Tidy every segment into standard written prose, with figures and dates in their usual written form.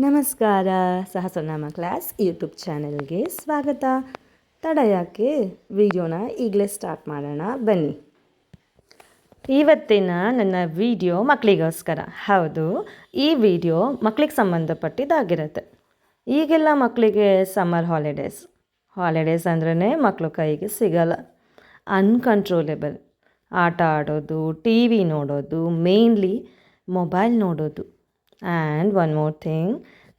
ನಮಸ್ಕಾರ. ಸಹಸ್ರನಾಮ class YouTube ಚಾನೆಲ್ಗೆ ಸ್ವಾಗತ. ತಡ ಯಾಕೆ, ವಿಡಿಯೋನ ಈಗಲೇ ಸ್ಟಾರ್ಟ್ ಮಾಡೋಣ ಬನ್ನಿ. ಇವತ್ತಿನ ನನ್ನ ವಿಡಿಯೋ ಮಕ್ಕಳಿಗೋಸ್ಕರ. ಹೌದು, ಈ ವಿಡಿಯೋ ಮಕ್ಕಳಿಗೆ ಸಂಬಂಧಪಟ್ಟಿದ್ದಾಗಿರುತ್ತೆ. ಈಗೆಲ್ಲ ಮಕ್ಕಳಿಗೆ ಸಮ್ಮರ್ ಹಾಲಿಡೇಸ್ ಅಂದ್ರೇ ಮಕ್ಕಳು ಕೈಗೆ ಸಿಗಲ್ಲ. ಅನ್ಕಂಟ್ರೋಲೇಬಲ್ ಆಟ ಆಡೋದು, ಟಿ ವಿ ನೋಡೋದು, ಮೇನ್ಲಿ ಮೊಬೈಲ್ ನೋಡೋದು. ಆ್ಯಂಡ್ ಒನ್ ಮೋರ್ ಥಿಂಗ್,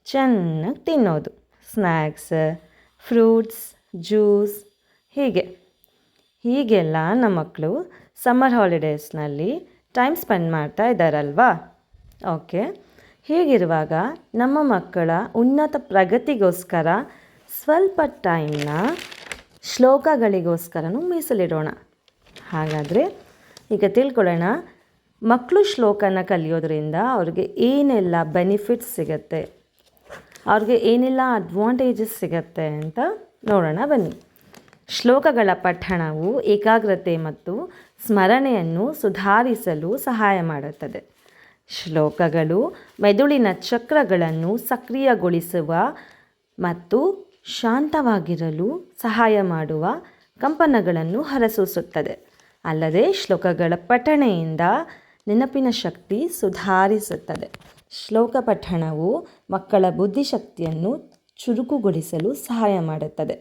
ಚೆನ್ನಾಗಿ ತಿನ್ನೋದು, ಸ್ನ್ಯಾಕ್ಸ್, ಫ್ರೂಟ್ಸ್, ಜ್ಯೂಸ್, ಹೀಗೆಲ್ಲ ನಮ್ಮ ಮಕ್ಕಳು ಸಮ್ಮರ್ ಹಾಲಿಡೇಸ್ನಲ್ಲಿ ಟೈಮ್ ಸ್ಪೆಂಡ್ ಮಾಡ್ತಾ ಇದ್ದಾರಲ್ವಾ? ಓಕೆ, ಹೀಗಿರುವಾಗ ನಮ್ಮ ಮಕ್ಕಳ ಉನ್ನತ ಪ್ರಗತಿಗೋಸ್ಕರ ಸ್ವಲ್ಪ ಟೈಮ್ನ ಶ್ಲೋಕಗಳಿಗೋಸ್ಕರನೂ ಮೀಸಲಿಡೋಣ. ಹಾಗಾದರೆ ಈಗ ತಿಳ್ಕೊಳ್ಳೋಣ, ಮಕ್ಕಳು ಶ್ಲೋಕನ ಕಲಿಯೋದ್ರಿಂದ ಅವ್ರಿಗೆ ಏನೆಲ್ಲ ಬೆನಿಫಿಟ್ಸ್ ಸಿಗುತ್ತೆ, ಅವ್ರಿಗೆ ಏನೆಲ್ಲ ಅಡ್ವಾಂಟೇಜಸ್ ಸಿಗುತ್ತೆ ಅಂತ ನೋಡೋಣ ಬನ್ನಿ. ಶ್ಲೋಕಗಳ ಪಠಣವು ಏಕಾಗ್ರತೆ ಮತ್ತು ಸ್ಮರಣೆಯನ್ನು ಸುಧಾರಿಸಲು ಸಹಾಯ ಮಾಡುತ್ತದೆ. ಶ್ಲೋಕಗಳು ಮೆದುಳಿನ ಚಕ್ರಗಳನ್ನು ಸಕ್ರಿಯಗೊಳಿಸುವ ಮತ್ತು ಶಾಂತವಾಗಿರಲು ಸಹಾಯ ಮಾಡುವ ಕಂಪನಗಳನ್ನು ಹೊರಸೂಸುತ್ತದೆ. ಅಲ್ಲದೆ ಶ್ಲೋಕಗಳ ಪಠಣೆಯಿಂದ ನೆನಪಿನ ಶಕ್ತಿ ಸುಧಾರಿಸುತ್ತದೆ. ಶ್ಲೋಕ ಪಠಣವು ಮಕ್ಕಳ ಬುದ್ಧಿಶಕ್ತಿಯನ್ನು ಚುರುಕುಗೊಳಿಸಲು ಸಹಾಯ ಮಾಡುತ್ತದೆ.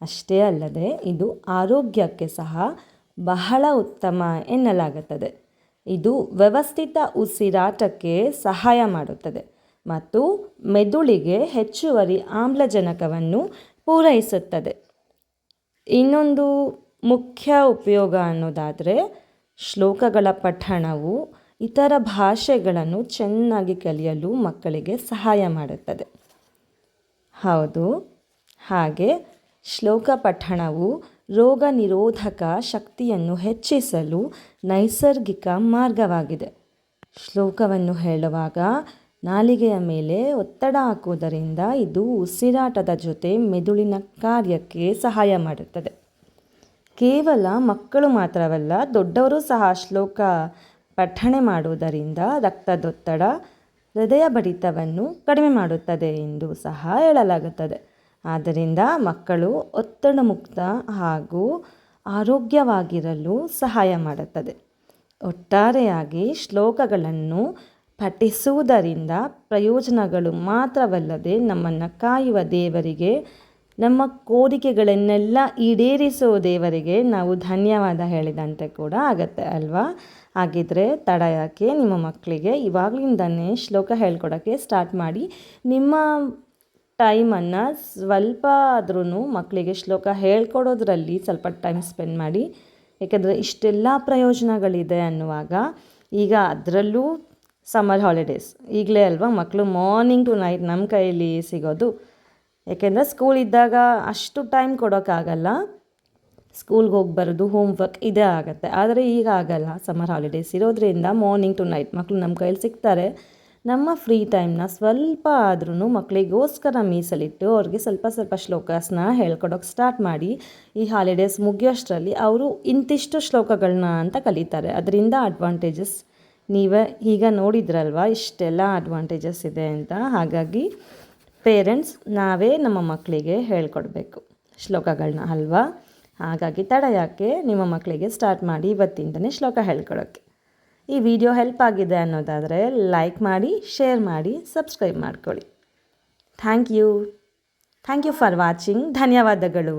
ಅಷ್ಟೇ ಅಲ್ಲದೆ ಇದು ಆರೋಗ್ಯಕ್ಕೆ ಸಹ ಬಹಳ ಉತ್ತಮ ಎನ್ನಲಾಗುತ್ತದೆ. ಇದು ವ್ಯವಸ್ಥಿತ ಉಸಿರಾಟಕ್ಕೆ ಸಹಾಯ ಮಾಡುತ್ತದೆ ಮತ್ತು ಮೆದುಳಿಗೆ ಹೆಚ್ಚುವರಿ ಆಮ್ಲಜನಕವನ್ನು ಪೂರೈಸುತ್ತದೆ. ಇನ್ನೊಂದು ಮುಖ್ಯ ಉಪಯೋಗ ಅನ್ನೋದಾದರೆ, ಶ್ಲೋಕಗಳ ಪಠಣವು ಇತರ ಭಾಷೆಗಳನ್ನು ಚೆನ್ನಾಗಿ ಕಲಿಯಲು ಮಕ್ಕಳಿಗೆ ಸಹಾಯ ಮಾಡುತ್ತದೆ. ಹೌದು, ಹಾಗೆ ಶ್ಲೋಕ ಪಠಣವು ರೋಗ ನಿರೋಧಕ ಶಕ್ತಿಯನ್ನು ಹೆಚ್ಚಿಸಲು ನೈಸರ್ಗಿಕ ಮಾರ್ಗವಾಗಿದೆ. ಶ್ಲೋಕವನ್ನು ಹೇಳುವಾಗ ನಾಲಿಗೆಯ ಮೇಲೆ ಒತ್ತಡ ಹಾಕುವುದರಿಂದ ಇದು ಉಸಿರಾಟದ ಜೊತೆ ಮೆದುಳಿನ ಕಾರ್ಯಕ್ಕೆ ಸಹಾಯ ಮಾಡುತ್ತದೆ. ಕೇವಲ ಮಕ್ಕಳು ಮಾತ್ರವಲ್ಲ, ದೊಡ್ಡವರು ಸಹ ಶ್ಲೋಕ ಪಠಣೆ ಮಾಡುವುದರಿಂದ ರಕ್ತದೊತ್ತಡ, ಹೃದಯ ಬಡಿತವನ್ನು ಕಡಿಮೆ ಮಾಡುತ್ತದೆ ಎಂದು ಸಹ ಹೇಳಲಾಗುತ್ತದೆ. ಆದ್ದರಿಂದ ಮಕ್ಕಳು ಒತ್ತಡ ಮುಕ್ತ ಹಾಗೂ ಆರೋಗ್ಯವಾಗಿರಲು ಸಹಾಯ ಮಾಡುತ್ತದೆ. ಒಟ್ಟಾರೆಯಾಗಿ ಶ್ಲೋಕಗಳನ್ನು ಪಠಿಸುವುದರಿಂದ ಪ್ರಯೋಜನಗಳು ಮಾತ್ರವಲ್ಲದೆ ನಮ್ಮನ್ನು ಕಾಯುವ ದೇವರಿಗೆ, ನಮ್ಮ ಕೋರಿಕೆಗಳನ್ನೆಲ್ಲ ಈಡೇರಿಸುವ ದೇವರಿಗೆ ನಾವು ಧನ್ಯವಾದ ಹೇಳಿದಂತೆ ಕೂಡ ಆಗುತ್ತೆ ಅಲ್ವಾ? ಹಾಗಿದ್ರೆ ತಡ ಯಾಕೆ, ನಿಮ್ಮ ಮಕ್ಕಳಿಗೆ ಇವಾಗಲಿಂದನೇ ಶ್ಲೋಕ ಹೇಳ್ಕೊಡೋಕ್ಕೆ ಸ್ಟಾರ್ಟ್ ಮಾಡಿ. ನಿಮ್ಮ ಟೈಮನ್ನು ಸ್ವಲ್ಪ ಆದ್ರೂ ಮಕ್ಕಳಿಗೆ ಶ್ಲೋಕ ಹೇಳ್ಕೊಡೋದ್ರಲ್ಲಿ ಸ್ವಲ್ಪ ಟೈಮ್ ಸ್ಪೆಂಡ್ ಮಾಡಿ. ಏಕೆಂದರೆ ಇಷ್ಟೆಲ್ಲ ಪ್ರಯೋಜನಗಳಿದೆ ಅನ್ನುವಾಗ, ಈಗ ಅದರಲ್ಲೂ ಸಮ್ಮರ್ ಹಾಲಿಡೇಸ್ ಈಗಲೇ ಅಲ್ವಾ ಮಕ್ಕಳು ಮಾರ್ನಿಂಗ್ ಟು ನೈಟ್ ನಮ್ಮ ಕೈಯಲ್ಲಿ ಸಿಗೋದು. ಏಕೆಂದರೆ ಸ್ಕೂಲ್ ಇದ್ದಾಗ ಅಷ್ಟು ಟೈಮ್ ಕೊಡೋಕ್ಕಾಗಲ್ಲ, ಸ್ಕೂಲ್ಗೆ ಹೋಗಿ ಬರೋದು, ಹೋಮ್ವರ್ಕ್ ಇದೇ ಆಗುತ್ತೆ. ಆದರೆ ಈಗ ಆಗಲ್ಲ, ಸಮ್ಮರ್ ಹಾಲಿಡೇಸ್ ಇರೋದ್ರಿಂದ ಮಾರ್ನಿಂಗ್ ಟು ನೈಟ್ ಮಕ್ಕಳು ನಮ್ಮ ಕೈಯಲ್ಲಿ ಸಿಗ್ತಾರೆ. ನಮ್ಮ ಫ್ರೀ ಟೈಮ್ನ ಸ್ವಲ್ಪ ಆದ್ರೂ ಮಕ್ಕಳಿಗೋಸ್ಕರ ಮೀಸಲಿಟ್ಟು ಅವ್ರಿಗೆ ಸ್ವಲ್ಪ ಶ್ಲೋಕಸ್ನ ಹೇಳ್ಕೊಡೋಕೆ ಸ್ಟಾರ್ಟ್ ಮಾಡಿ. ಈ ಹಾಲಿಡೇಸ್ ಮುಗಿಯೋಷ್ಟರಲ್ಲಿ ಅವರು ಇಂತಿಷ್ಟು ಶ್ಲೋಕಗಳನ್ನ ಅಂತ ಕಲಿತಾರೆ. ಅದರಿಂದ ಅಡ್ವಾಂಟೇಜಸ್ ನೀವೇ ಈಗ ನೋಡಿದ್ರಲ್ವ, ಇಷ್ಟೆಲ್ಲ ಅಡ್ವಾಂಟೇಜಸ್ ಇದೆ ಅಂತ. ಹಾಗಾಗಿ ಪೇರೆಂಟ್ಸ್ ನಾವೇ ನಮ್ಮ ಮಕ್ಕಳಿಗೆ ಹೇಳ್ಕೊಡ್ಬೇಕು ಶ್ಲೋಕಗಳನ್ನ ಅಲ್ವಾ? ಹಾಗಾಗಿ ತಡ ಯಾಕೆ, ನಿಮ್ಮ ಮಕ್ಕಳಿಗೆ ಸ್ಟಾರ್ಟ್ ಮಾಡಿ ಇವತ್ತಿಂದನೇ ಶ್ಲೋಕ ಹೇಳ್ಕೊಡೋಕ್ಕೆ. ಈ ವಿಡಿಯೋ ಹೆಲ್ಪ್ ಆಗಿದೆ ಅನ್ನೋದಾದರೆ ಲೈಕ್ ಮಾಡಿ, ಶೇರ್ ಮಾಡಿ, ಸಬ್ಸ್ಕ್ರೈಬ್ ಮಾಡ್ಕೊಳ್ಳಿ. Thank you for watching. ಧನ್ಯವಾದಗಳು.